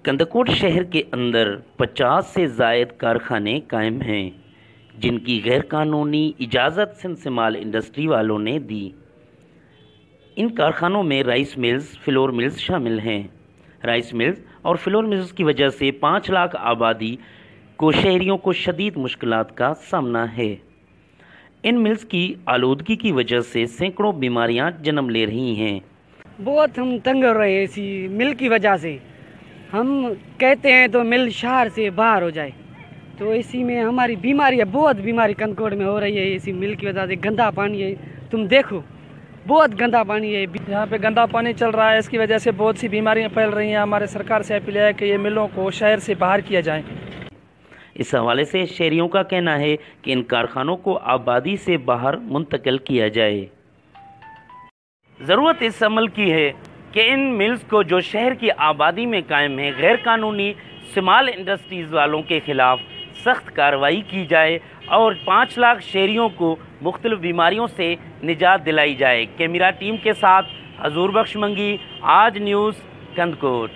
کندکوٹ شہر کے اندر 50 سے زائد کارخانے قائم ہیں جن کی غیر قانونی اجازت سندھ سمال انڈسٹری والوں نے دی۔ ان کارخانوں میں رائس ملز، فلور ملز شامل ہیں۔ رائس ملز اور فلور ملز کی وجہ سے 5 لاکھ آبادی کو شہریوں کو شدید مشکلات کا سامنا ہے۔ ان ملز کی آلودگی کی وجہ سے سینکڑوں بیماریاں جنم لے رہی ہیں۔ بہت ہم تنگ ہو رہے ہیں اسی مل کی وجہ سے۔ ہم کہتے ہیں تو مل شہر سے باہر ہو جائے، تو اسی میں ہماری بیماری ہے، بہت بیماری کندکوٹ میں ہو رہی ہے اسی مل کی وجہ سے۔ گندا پانی ہے، تم دیکھو بہت گندا پانی ہے، یہاں پہ گندا پانی چل رہا ہے، اس کی وجہ سے بہت سی بیماریاں پھیل رہی ہیں۔ ہمارے سرکار سے اپیل ہے کہ یہ ملوں کو شہر سے باہر کیا جائے۔ اس حوالے سے شہریوں کا کہنا ہے کہ ان کارخانوں کو آبادی سے باہر منتقل کیا جائے۔ ضرورت اس عمل کی ہے کہ ان ملز کو جو شہر کی آبادی میں قائم ہیں، غیر قانونی سمال انڈسٹریز والوں کے خلاف سخت کارروائی کی جائے اور 5 لاکھ شہریوں کو مختلف بیماریوں سے نجات دلائی جائے۔ کیمرہ ٹیم کے ساتھ حضور بخش منگی، آج نیوز، کندکوٹ۔